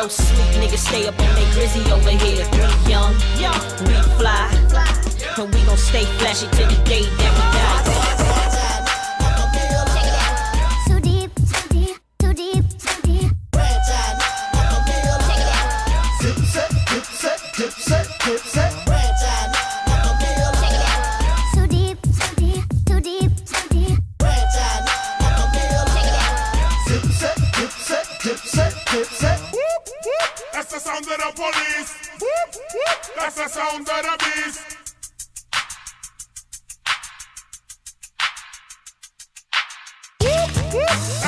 no sleep, niggas stay up on they grizzy over here. We young, we fly, and we gon' stay flashy till the day that we die. Too deep, too deep, too deep, too deep. Franchise, like a meal. Check it out. Dip set, dip set, dip set, dip set. Franchise, like a meal. Check it out. Too deep, too deep, too deep, too deep. Franchise, like a meal. Check it out. Dip set, dip set, dip set, dip set. That's the sound of the police. That's the sound of the beast. Whoop, whoop.